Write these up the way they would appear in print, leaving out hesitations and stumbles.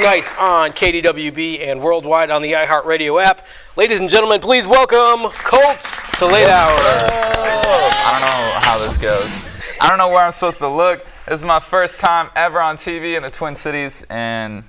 nights on KDWB and worldwide on the iHeartRadio app. Ladies and gentlemen, please welcome Colt to Late Hour. I don't know how this goes. I don't know where I'm supposed to look. This is my first time ever on TV in the Twin Cities, and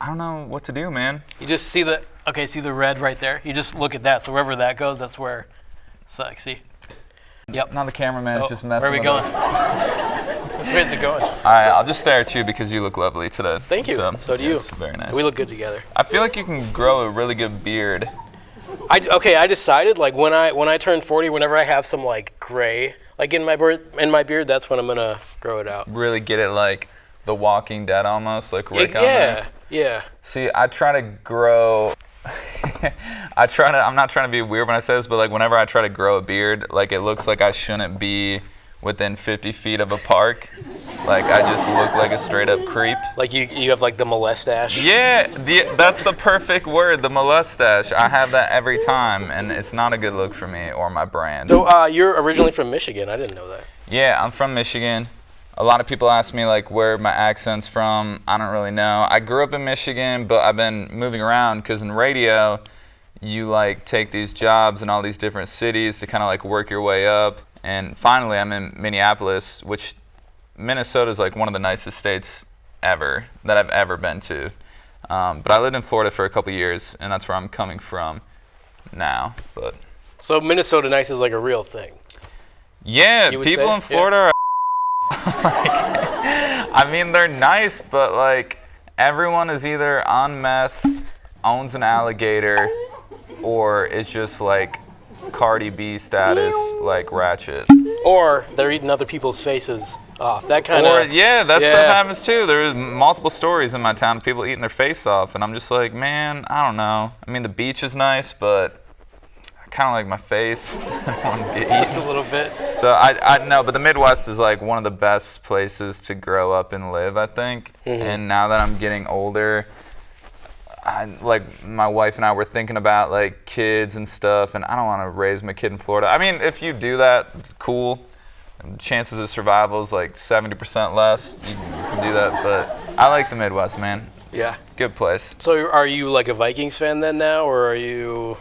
I don't know what to do, man. You just see the red right there? You just look at that. So wherever that goes, that's where it's like, see? Yep. Now the cameraman is just messing with us. Where are we going? Where's it going? All right, I'll just stare at you because you look lovely today. Thank you. So do you. Very nice. We look good together. I feel like you can grow a really good beard. I decided like when I turn 40, whenever I have some like gray like in my beard, that's when I'm gonna grow it out. Really get it like The Walking Dead almost, like Rick. Yeah. See, I try to grow. I'm not trying to be weird when I say this, but like whenever I try to grow a beard, like it looks like I shouldn't be within 50 feet of a park. Like I just look like a straight up creep. Like you have like the molestache? Yeah, that's the perfect word, the molestache. I have that every time, and it's not a good look for me or my brand. So you're originally from Michigan. I didn't know that. Yeah, I'm from Michigan. A lot of people ask me like where my accent's from. I don't really know. I grew up in Michigan, but I've been moving around because in radio, you like take these jobs in all these different cities to kind of like work your way up. And finally, I'm in Minneapolis, which Minnesota is like one of the nicest states ever that I've ever been to. But I lived in Florida for a couple years, and that's where I'm coming from now. But so Minnesota nice is like a real thing. Yeah, people in Florida are I mean, they're nice, but like everyone is either on meth, owns an alligator, or is just like Cardi B status, like ratchet. Or they're eating other people's faces off. That kind of. Yeah, that stuff happens too. There's multiple stories in my town of people eating their face off, and I'm just like, man, I don't know. I mean, the beach is nice, but I kind of like my face. I don't want to get eaten. Just a little bit. So I know, but the Midwest is like one of the best places to grow up and live, I think. Mm-hmm. And now that I'm getting older, like my wife and I were thinking about like kids and stuff, and I don't want to raise my kid in Florida. I mean, if you do that, cool. Chances of survival is like 70% less. You can do that, but I like the Midwest, man. Yeah, good place. So are you like a Vikings fan then now, or are you?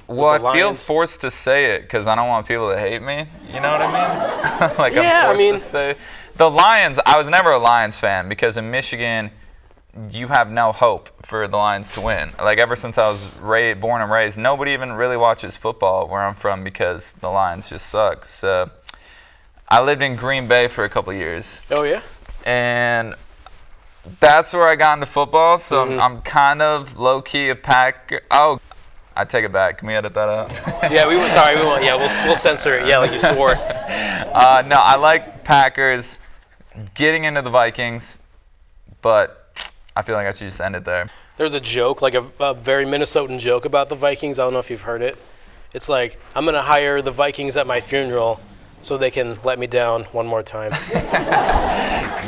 Well, I feel forced to say it because I don't want people to hate me. You know what I mean? Like I'm forced to say the Lions. I was never a Lions fan because in Michigan, you have no hope for the Lions to win. Like ever since I was born and raised, nobody even really watches football where I'm from because the Lions just suck. So I lived in Green Bay for a couple years. Oh yeah. And that's where I got into football. So I'm kind of low key a Packer. Oh, I take it back. Can we edit that out? Yeah, we won't. Yeah, we'll censor it. Yeah, like you swore. No, I like Packers. Getting into the Vikings, but I feel like I should just end it there. There's a joke, like a very Minnesotan joke about the Vikings. I don't know if you've heard it. It's like, I'm going to hire the Vikings at my funeral so they can let me down one more time.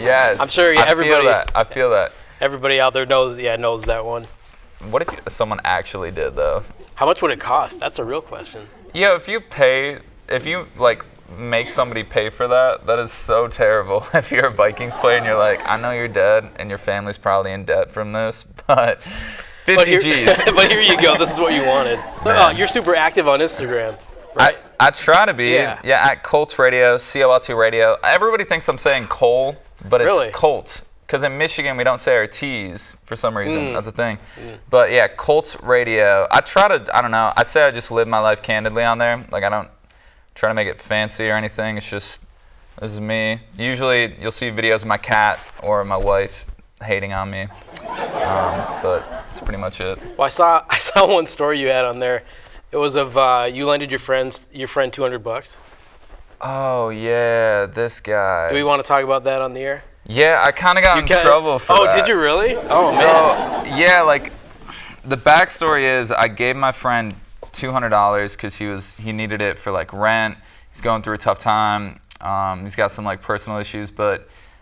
Yes. I'm sure everybody. I feel that. Everybody out there knows that one. What if someone actually did, though? How much would it cost? That's a real question. Yeah, if you like make somebody pay for that, that is so terrible. If you're a Vikings player and you're like, I know you're dead and your family's probably in debt from this, but 50 G's. But here you go. This is what you wanted. You're super active on Instagram, right? I try to be. Yeah, at Colts Radio, COLT Radio. Everybody thinks I'm saying Cole, but it's Colts. Because in Michigan, we don't say our T's for some reason. That's a thing. But yeah, Colts Radio. I don't know. I say I just live my life candidly on there. Like I don't try to make it fancy or anything. It's just, this is me. Usually you'll see videos of my cat or my wife hating on me. But that's pretty much it. Well, I saw one story you had on there. It was of you lended your friend $200. Oh yeah, this guy. Do we want to talk about that on the air? Yeah, I kind of got in trouble for that. Oh, did you really? Oh, man. So, yeah, like, the backstory is I gave my friend $200 because he needed it for, like, rent. He's going through a tough time. He's got some, like, personal issues.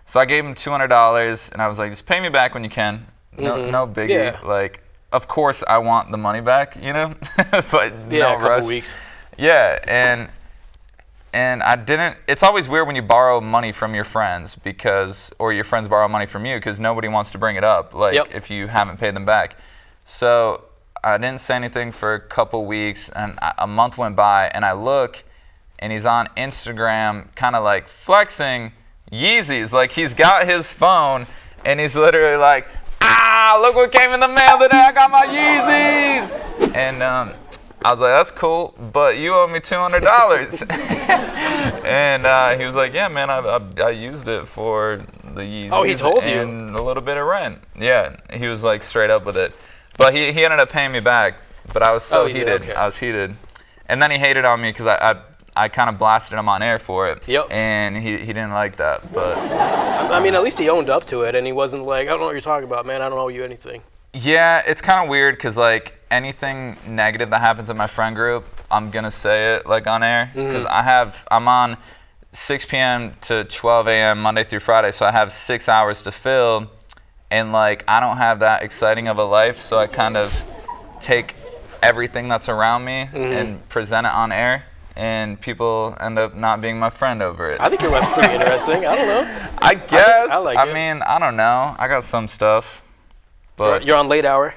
So I gave him $200, and I was like, just pay me back when you can. No biggie. Yeah. Like, of course I want the money back, you know? But yeah, no a couple rush. Weeks. Yeah, and And I didn't. It's always weird when you borrow money from your friends or your friends borrow money from you because nobody wants to bring it up, like if you haven't paid them back. So I didn't say anything for a couple weeks, and a month went by, and I look, and he's on Instagram kind of like flexing Yeezys. Like he's got his phone, and he's literally like, look what came in the mail today. I got my Yeezys. And I was like, that's cool, but you owe me $200. And he was like, yeah, man, I used it for the Yeezys. Oh, he told you? And a little bit of rent. Yeah, he was like straight up with it. But he ended up paying me back, but I was so heated. Okay. I was heated. And then he hated on me because I kind of blasted him on air for it. Yep. And he didn't like that, but. I mean, at least he owned up to it, and he wasn't like, I don't know what you're talking about, man. I don't owe you anything. Yeah, it's kind of weird because like anything negative that happens in my friend group, I'm gonna say it like on air because I'm on 6 p.m. to 12 a.m. Monday through Friday, so I have 6 hours to fill, and like I don't have that exciting of a life, so I kind of take everything that's around me and present it on air, and people end up not being my friend over it. I think your wife's pretty interesting. I don't know. I guess. I mean, I don't know. I got some stuff. But you're on late hour?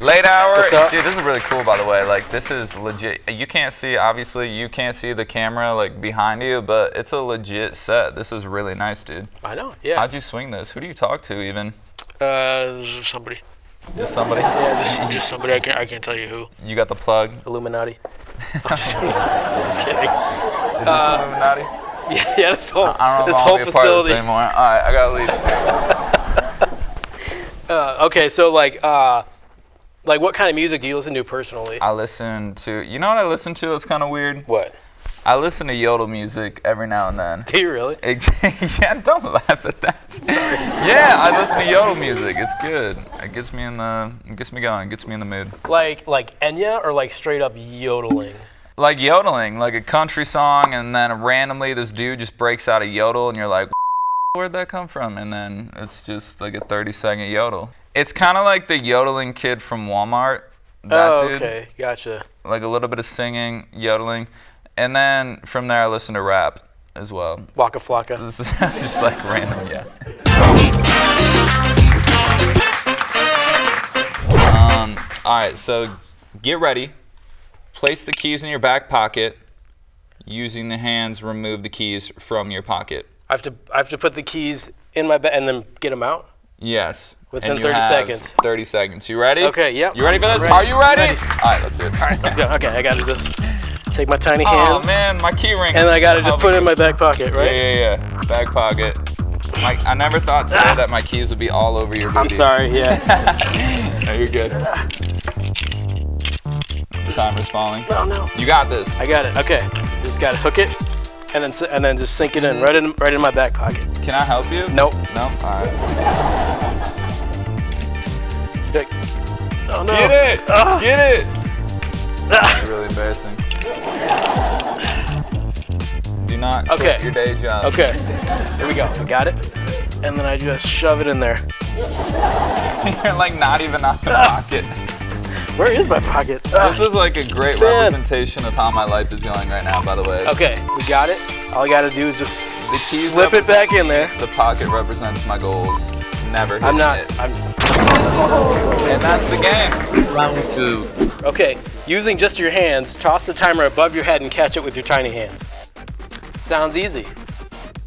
Late hour? Dude, this is really cool, by the way. Like, this is legit. You can't see, obviously, you can't see the camera, like, behind you, but it's a legit set. This is really nice, dude. I know, yeah. How'd you swing this? Who do you talk to, even? Somebody. Just somebody? Yeah, just somebody. I can't tell you who. You got the plug? Illuminati. I'm just kidding. Is this Illuminati? Yeah, this whole I don't know this if whole I'll be a facility. part of this anymore. All right, I gotta leave. Okay, so like what kind of music do you listen to personally? I listen to, you know what I listen to that's kind of weird? What? I listen to yodel music every now and then. Do you really? Yeah, don't laugh at that. Sorry. Yeah, I listen to yodel music. It's good. It gets me going, gets me in the mood. Like Enya or like straight up yodeling? Like yodeling, like a country song, and then randomly this dude just breaks out a yodel, and you're like, where'd that come from? And then it's just like a 30-second yodel. It's kind of like the yodeling kid from Walmart. That dude. Okay, gotcha. Like a little bit of singing, yodeling. And then from there I listen to rap as well. Waka Flocka. This is just like random, yeah. All right, so get ready. Place the keys in your back pocket. Using the hands, remove the keys from your pocket. I have to put the keys in my bag and then get them out? Yes. Within and 30 seconds. 30 seconds. You ready? Okay, yep. You ready for this? Ready. Are you ready? Ready. All right, let's do it. All right, let's go. Okay, I gotta just take my tiny hands. Oh man, my key ring. And I gotta just put it in my back pocket, right? Yeah. Back pocket. I never thought today that my keys would be all over your booty. I'm sorry, yeah. No, you're good. Timer's falling. No. You got this. I got it. Okay. Just gotta hook it, and then just sink it in right in my back pocket. Can I help you? Nope. Nope. All right. Oh no. Get it! Get it! It's really embarrassing. Do not quit your day job. Okay. Here we go. I got it. And then I just shove it in there. You're like not even on the pocket. Where is my pocket? This is like a great representation of how my life is going right now, by the way. Okay, we got it. All I gotta do is just slip it back in there. The pocket represents my goals. Never hitting it. And that's the game. Round 2. Okay, using just your hands, toss the timer above your head and catch it with your tiny hands. Sounds easy.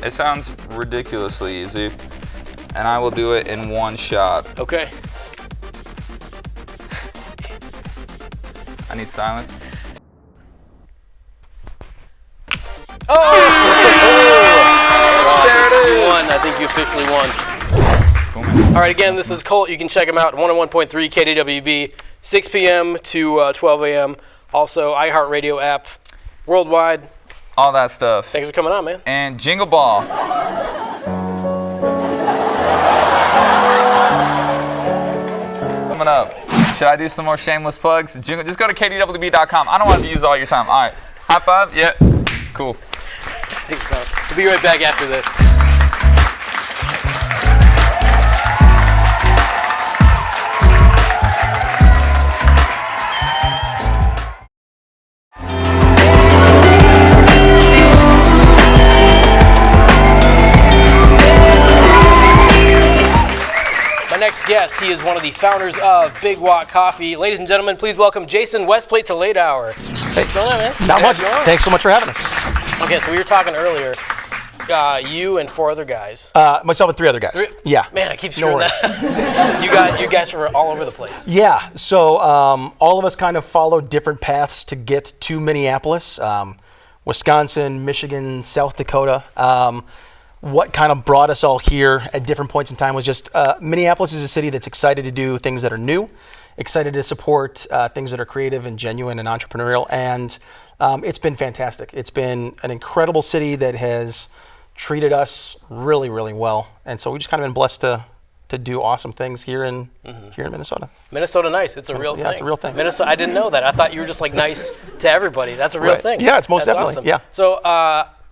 It sounds ridiculously easy. And I will do it in one shot. Okay. I need silence. Oh! There it is! You won. I think you officially won. All right, again, this is Colt. You can check him out, 101.3 KDWB, 6 p.m. to 12 a.m. Also, iHeartRadio app, worldwide. All that stuff. Thanks for coming on, man. And Jingle Ball. Coming up. Should I do some more shameless plugs? Just go to KDWB.com. I don't want to use all your time. All right. High five? Yeah. Cool. Thanks, bro. We'll be right back after this. guest. He is one of the founders of Big Watt Coffee. Ladies and gentlemen, please welcome Jason Westplate to Late Hour. What's going on, man? Not much. Thanks so much for having us. Okay, so we were talking earlier. You and 4 other guys. Myself and 3 other guys. Yeah. Man, I keep screwing that. you guys were all over the place. Yeah. So all of us kind of followed different paths to get to Minneapolis. Wisconsin, Michigan, South Dakota. What kind of brought us all here at different points in time was just Minneapolis is a city that's excited to do things that are new, excited to support things that are creative and genuine and entrepreneurial, and it's been fantastic. It's been an incredible city that has treated us really, really well, and so we've just kind of been blessed to do awesome things here in Minnesota. Minnesota nice. It's a real thing. Yeah, it's a real thing. Minnesota, I didn't know that. I thought you were just like nice to everybody. That's a real thing. Yeah, it's most That's definitely. awesome. Yeah. So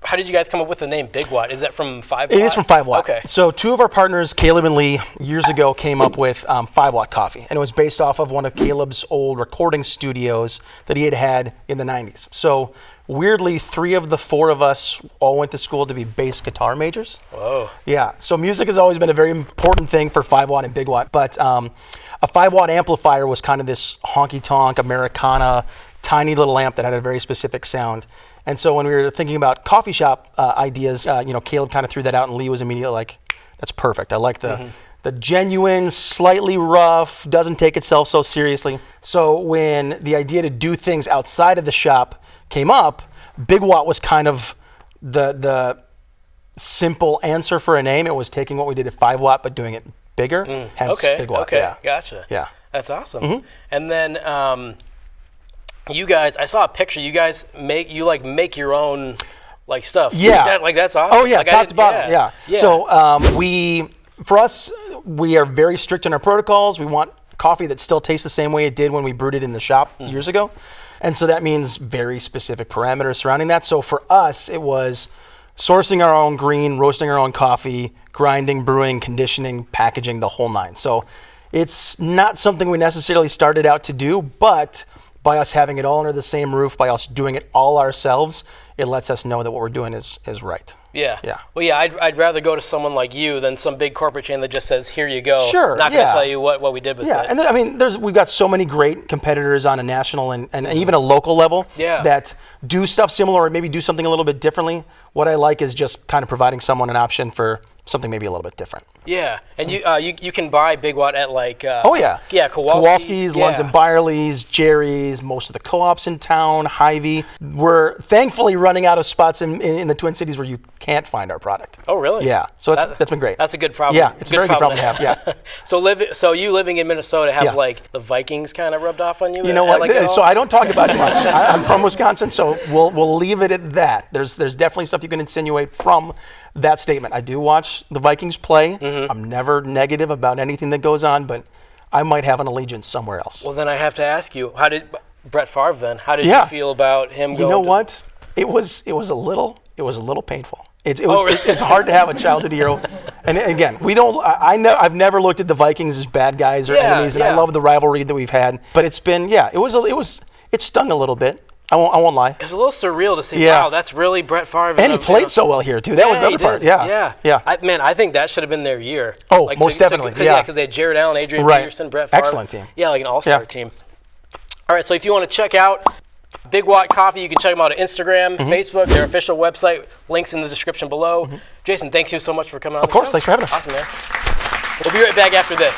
how did you guys come up with the name Big Watt? Is that from 5 Watt? It is from 5 Watt. Okay. So 2 of our partners, Caleb and Lee, years ago came up with 5 Watt Coffee. And it was based off of one of Caleb's old recording studios that he had in the 90s. So weirdly, 3 of the 4 of us all went to school to be bass guitar majors. Whoa. Yeah. So music has always been a very important thing for 5 Watt and Big Watt. But a 5 Watt amplifier was kind of this honky-tonk Americana, tiny little amp that had a very specific sound. And so when we were thinking about coffee shop ideas, Caleb kind of threw that out, and Lee was immediately like, that's perfect. I like the genuine, slightly rough, doesn't take itself so seriously. So when the idea to do things outside of the shop came up, Big Watt was kind of the simple answer for a name. It was taking what we did at 5 Watt, but doing it bigger, hence Big Watt. Okay, Yeah. gotcha. Yeah. That's awesome. And then you guys, I saw a picture. You guys make your own like stuff. Yeah. That's awesome. Oh yeah, like, top to bottom. Yeah. So we are very strict in our protocols. We want coffee that still tastes the same way it did when we brewed it in the shop years ago. And so that means very specific parameters surrounding that. So for us, it was sourcing our own green, roasting our own coffee, grinding, brewing, conditioning, packaging, the whole 9. So it's not something we necessarily started out to do, but by us having it all under the same roof, by us doing it all ourselves, it lets us know that what we're doing is right. Yeah. Yeah. Well, yeah, I'd rather go to someone like you than some big corporate chain that just says, "Here you go." Sure. Not going to tell you what we did with it. Yeah, and we've got so many great competitors on a national and even a local level that do stuff similar or maybe do something a little bit differently. What I like is just kind of providing someone an option for something maybe a little bit different. Yeah, and you can buy Big Watt at like Kowalski's, Lunds and Byerly's, Jerry's, most of the co-ops in town, Hy-Vee. We're thankfully running out of spots in the Twin Cities where you can't find our product. Oh, really? Yeah, so that's been great. That's a good problem. Yeah, it's a very good problem to have. Yeah. So you living in Minnesota have like the Vikings kind of rubbed off on you? You know what? Like so I don't talk about it much. I'm from Wisconsin, so we'll leave it at that. There's definitely stuff you can insinuate from that statement. I do watch the Vikings play. I'm never negative about anything that goes on, but I might have an allegiance somewhere else. Well, then I have to ask you, how did Brett Favre then? How did you feel about him going? You know what? It was a little painful. It's hard to have a childhood hero. And again, I've never looked at the Vikings as bad guys or enemies, and I love the rivalry that we've had. But it's been it stung a little bit. I won't lie. It's a little surreal to see. Wow, that's really Brett Favre. And he played so well here too. That was the other part. Yeah. I think that should have been their year. Oh, most definitely. Because they had Jared Allen, Adrian Peterson, Brett Favre. Excellent team. Yeah, like an all-star team. All right, so if you want to check out Big Watt Coffee, you can check them out on Instagram, Facebook, their official website. Links in the description below. Jason, thank you so much for coming on. Of course, thanks for having us. Awesome, man. We'll be right back after this.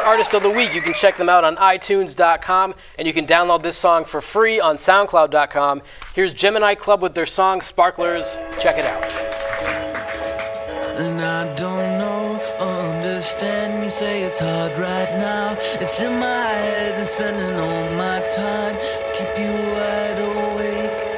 Artist of the Week. You can check them out on iTunes.com, and you can download this song for free on SoundCloud.com. Here's Gemini Club with their song Sparklers. Check it out. And I don't know, understand, you say it's hard right now. It's in my head and spending all my time. Keep you wide awake.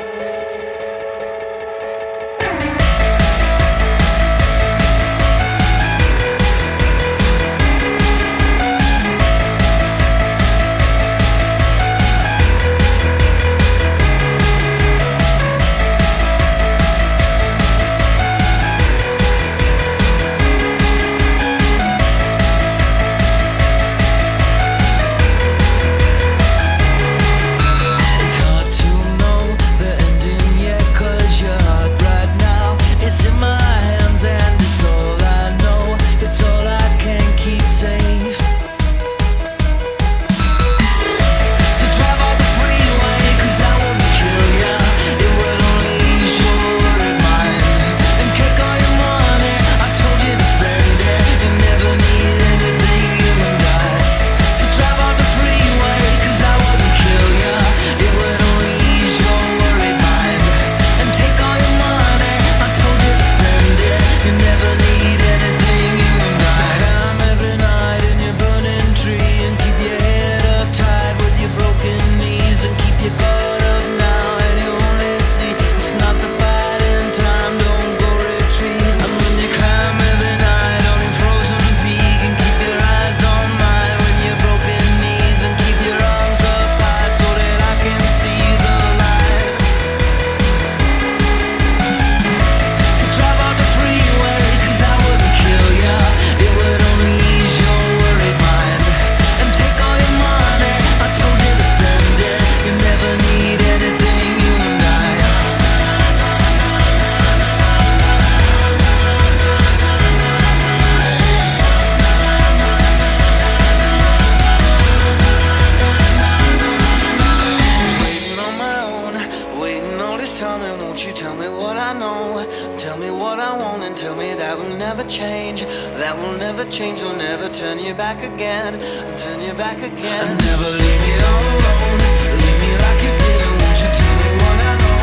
never change, that will never change. I'll never turn you back again, turn you back again. And never leave me all alone, leave me like you did. And won't you tell me what I know,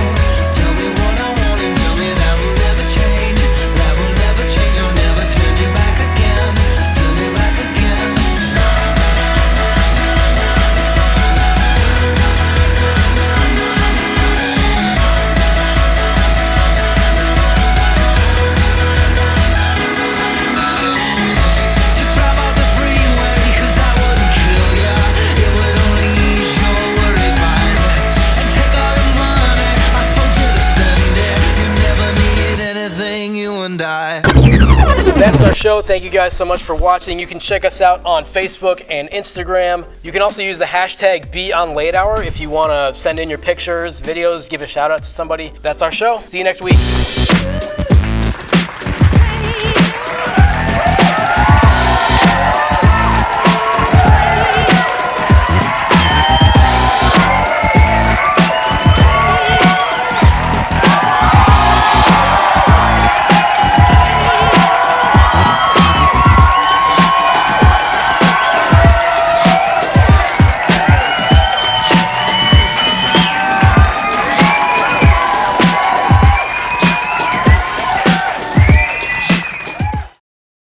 tell me what I want, and tell me that will never change, that will never change. I'll never turn you back again, turn you back again. That's our show. Thank you guys so much for watching. You can check us out on Facebook and Instagram. You can also use the hashtag #BeOnLateHour if you want to send in your pictures, videos, give a shout out to somebody. That's our show. See you next week.